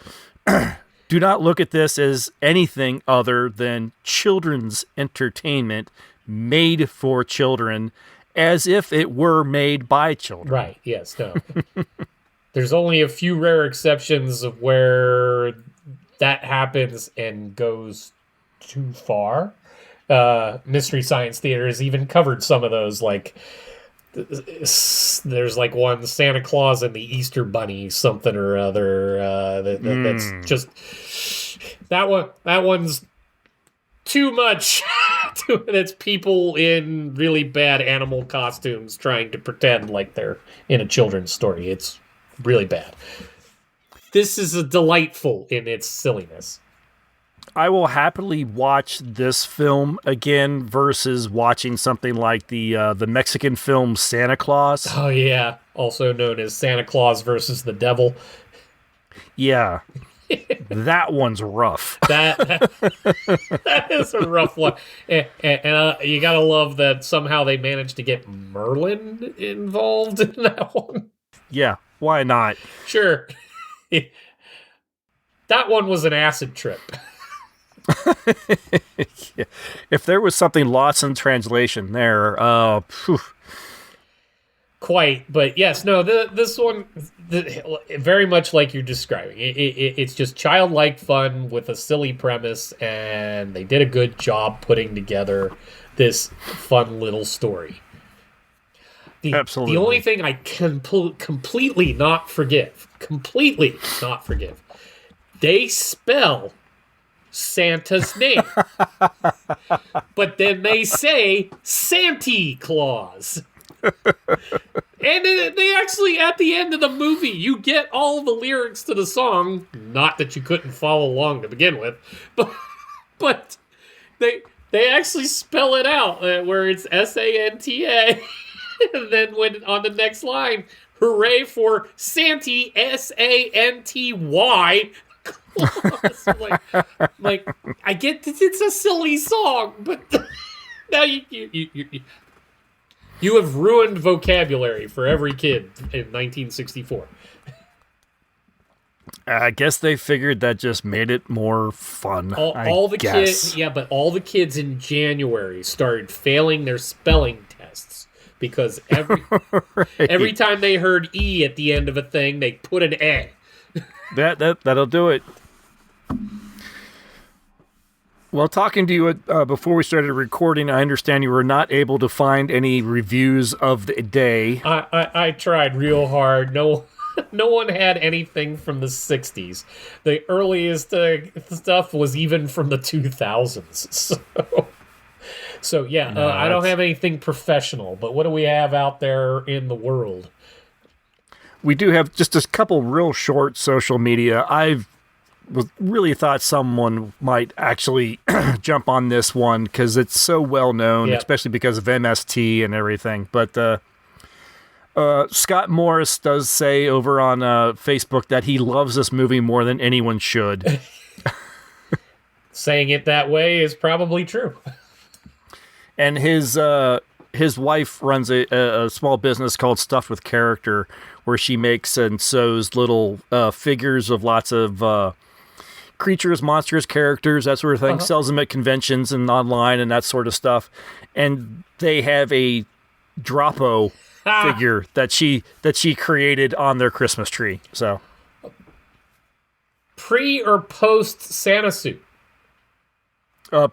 S2: Do not look at this as anything other than children's entertainment made for children, as if it were made by children.
S3: Right. Yes. No. There's only a few rare exceptions of where that happens and goes too far. Mystery Science Theater has even covered some of those, like there's like one Santa Claus and the Easter Bunny something or other that's just that one's too much. That's people in really bad animal costumes trying to pretend like they're in a children's story. It's really bad. This is a delightful in its silliness.
S2: I will happily watch this film again versus watching something like the Mexican film Santa Claus.
S3: Oh yeah, also known as Santa Claus versus the Devil.
S2: Yeah, that one's rough.
S3: That is a rough one, and you gotta love that somehow they managed to get Merlin involved in that one.
S2: Yeah, why not?
S3: Sure, that one was an acid trip.
S2: Yeah. If there was something lost in translation there,
S3: quite. But yes, no, this one, very much like you're describing. It's just childlike fun with a silly premise, and they did a good job putting together this fun little story.
S2: Absolutely.
S3: The only thing I can completely not forgive, they spell Santa's name. But then they say Santa Claus. And they actually, at the end of the movie, you get all the lyrics to the song. Not that you couldn't follow along to begin with, but they actually spell it out where it's Santa. And then when on the next line, hooray for Santy, Santy. like I get that it's a silly song, but now you have ruined vocabulary for every kid in 1964.
S2: I guess they figured that just made it more fun.
S3: All the kids, yeah, but all the kids in January started failing their spelling tests because every time they heard E at the end of a thing, they put an A.
S2: That'll do it. Well, talking to you before we started recording, I understand you were not able to find any reviews of the day.
S3: I tried real hard. No one had anything from the 60s. The earliest stuff was even from the 2000s. So yeah, no, I don't have anything professional. But what do we have out there in the world?
S2: We do have just a couple real short social media. I've really thought someone might actually jump on this one because it's so well known, especially because of MST and everything. But Scott Morris does say over on Facebook that he loves this movie more than anyone should.
S3: Saying it that way is probably true.
S2: And his wife runs a small business called Stuff with Character, where she makes and sews little figures of lots of creatures, monsters, characters, that sort of thing. Sells them at conventions and online and that sort of stuff. And they have a Droppo figure that she created on their Christmas tree. So,
S3: pre or post Santa suit?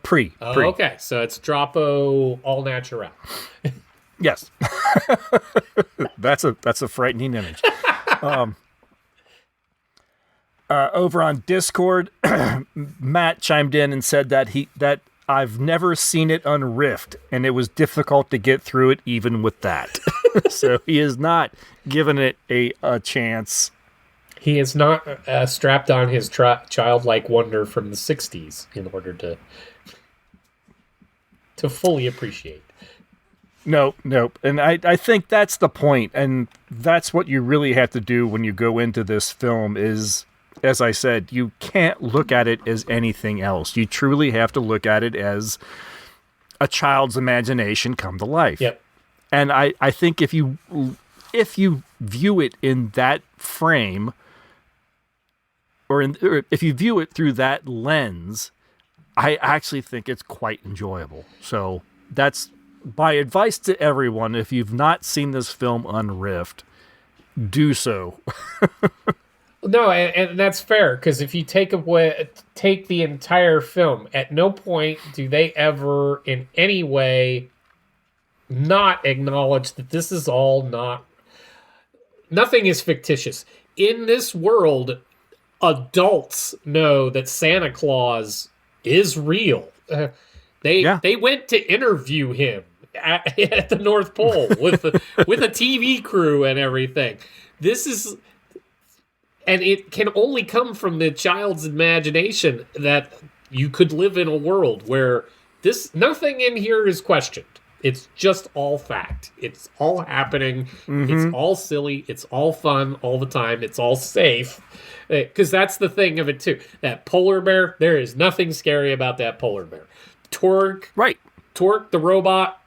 S2: Pre.
S3: Okay, so it's Droppo all natural.
S2: Yes. That's a frightening image. Over on Discord, Matt chimed in and said that I've never seen it unriffed, and it was difficult to get through it even with that. So he has not given it a chance.
S3: He is not strapped on his childlike wonder from the 60s in order to fully appreciate.
S2: Nope. And I think that's the point, and that's what you really have to do when you go into this film is, as I said, you can't look at it as anything else. You truly have to look at it as a child's imagination come to life.
S3: Yep.
S2: And I think if you view it in that frame, or if you view it through that lens, I actually think it's quite enjoyable. So that's my advice to everyone. If you've not seen this film unriffed, do so.
S3: No, and that's fair, because if you take the entire film, at no point do they ever in any way not acknowledge that this is all nothing is fictitious. In this world, adults know that Santa Claus is real. They went to interview him at the North Pole with a TV crew and everything. And it can only come from the child's imagination that you could live in a world where nothing in here is questioned. It's just all fact. It's all happening. Mm-hmm. It's all silly. It's all fun all the time. It's all safe. Because that's the thing of it, too. That polar bear, there is nothing scary about that polar bear. Torque the robot,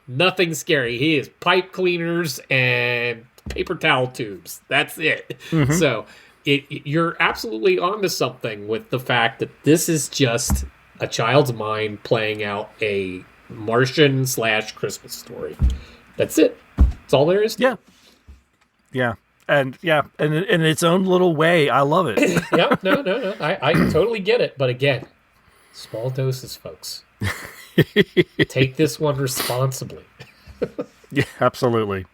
S3: nothing scary. He is pipe cleaners and paper towel tubes. That's it. Mm-hmm. So you're absolutely onto something with the fact that this is just a child's mind playing out a Martian / Christmas story. That's it. That's all there is to it.
S2: Yeah. And in its own little way, I love it.
S3: Yeah, no. I totally get it. But again, small doses, folks. Take this one responsibly.
S2: Yeah, absolutely.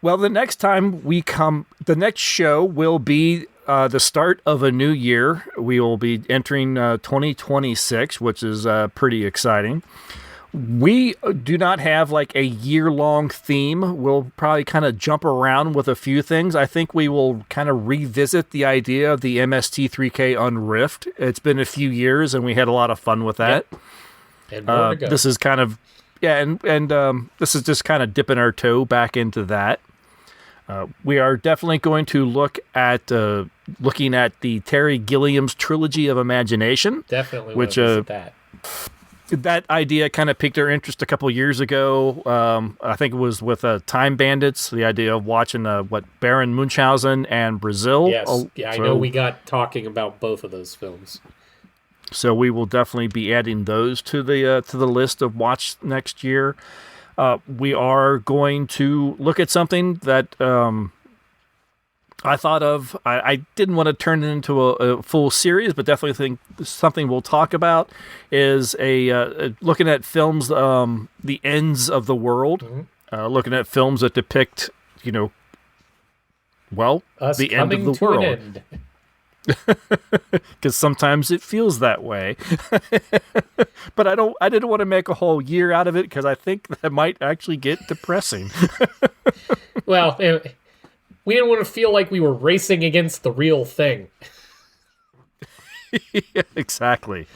S2: Well, the next time the next show will be the start of a new year. We will be entering 2026, which is pretty exciting. We do not have like a year-long theme. We'll probably kind of jump around with a few things. I think we will kind of revisit the idea of the MST3K on Rift. It's been a few years, and we had a lot of fun with that.
S3: Yep. And more to go.
S2: This is kind of this is just kind of dipping our toe back into that. We are definitely going to looking at the Terry Gilliam's trilogy of imagination.
S3: Definitely,
S2: which
S3: that.
S2: That idea kind of piqued our interest a couple years ago. I think it was with Time Bandits, the idea of watching Baron Munchausen and Brazil.
S3: Yes, I know we got talking about both of those films.
S2: So we will definitely be adding those to the list of watch next year. We are going to look at something that I thought of. I didn't want to turn it into a full series, but definitely think something we'll talk about is looking at films, the ends of the world, looking at films that depict, the end of the world. Because sometimes it feels that way. But I didn't want to make a whole year out of it because I think that might actually get depressing.
S3: Well, we didn't want to feel like we were racing against the real thing.
S2: Yeah, exactly.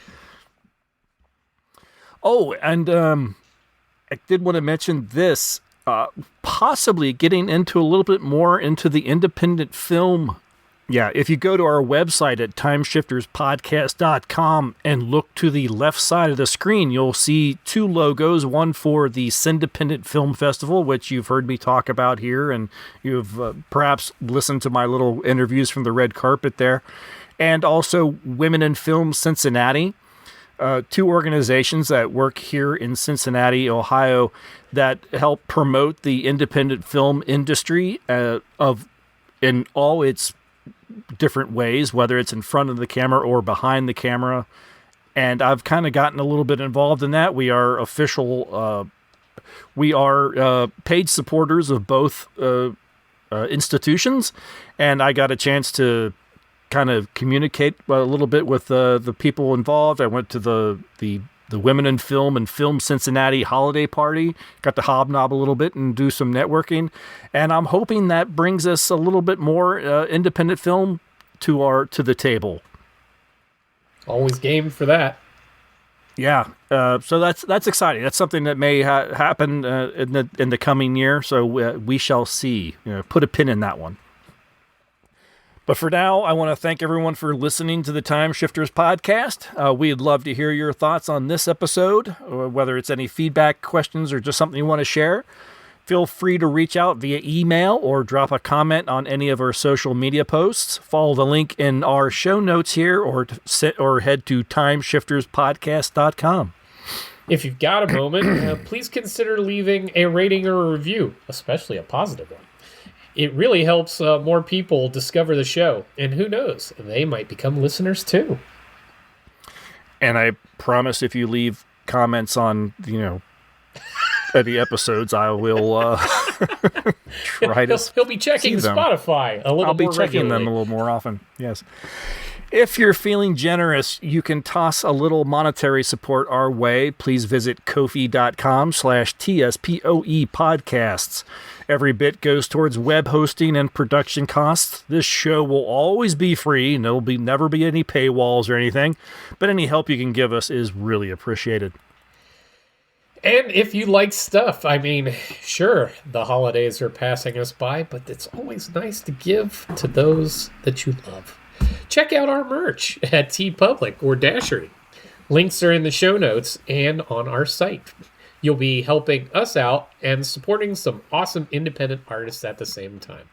S2: Oh, and I did want to mention this, possibly getting into a little bit more into the independent film. Yeah, if you go to our website at timeshifterspodcast.com and look to the left side of the screen, you'll see two logos, one for the Independent Film Festival, which you've heard me talk about here, and you've perhaps listened to my little interviews from the red carpet there, and also Women in Film Cincinnati, two organizations that work here in Cincinnati, Ohio, that help promote the independent film industry in all its different ways, whether it's in front of the camera or behind the camera. And I've kind of gotten a little bit involved in that. We are paid supporters of both institutions, and I got a chance to kind of communicate a little bit with the people involved. I went to the Women in Film and Film Cincinnati holiday party, got to hobnob a little bit and do some networking, and I'm hoping that brings us a little bit more independent film to the table.
S3: Always game for that.
S2: Yeah, so that's exciting. That's something that may happen in the coming year. So we shall see. Put a pin in that one. But for now, I want to thank everyone for listening to the Time Shifters podcast. We'd love to hear your thoughts on this episode, or whether it's any feedback, questions, or just something you want to share. Feel free to reach out via email or drop a comment on any of our social media posts. Follow the link in our show notes here, or head to timeshifterspodcast.com.
S3: If you've got a moment, please consider leaving a rating or a review, especially a positive one. It really helps more people discover the show. And who knows, they might become listeners too.
S2: And I promise if you leave comments on, the episodes, I will try to.
S3: He'll be checking Spotify a little more
S2: I'll be
S3: regularly.
S2: checking them a little more often. Yes. If you're feeling generous, you can toss a little monetary support our way. Please visit Ko-fi.com/TSPOE podcasts. Every bit goes towards web hosting and production costs. This show will always be free, and there'll never be any paywalls or anything, but any help you can give us is really appreciated.
S3: And if you like stuff, sure, the holidays are passing us by, but it's always nice to give to those that you love. Check out our merch at TeePublic or Dashery. Links are in the show notes and on our site. You'll be helping us out and supporting some awesome independent artists at the same time.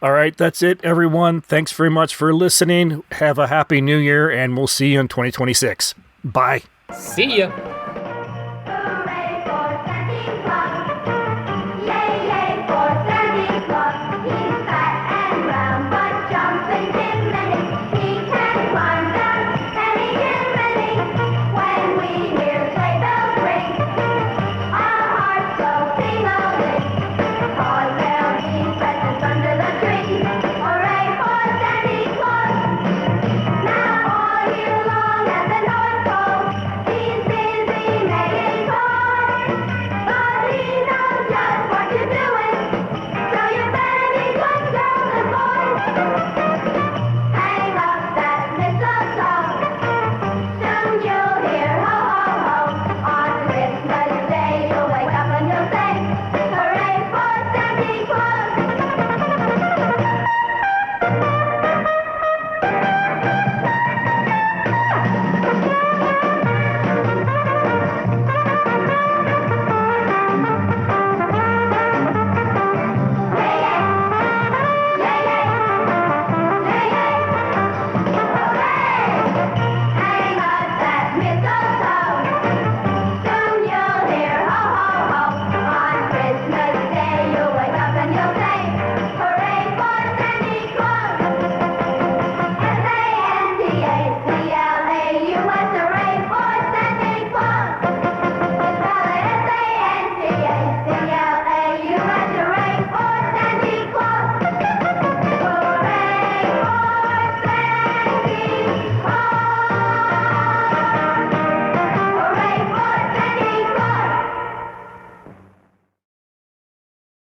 S2: All right, that's it, everyone. Thanks very much for listening. Have a happy new year, and we'll see you in 2026. Bye.
S3: See ya.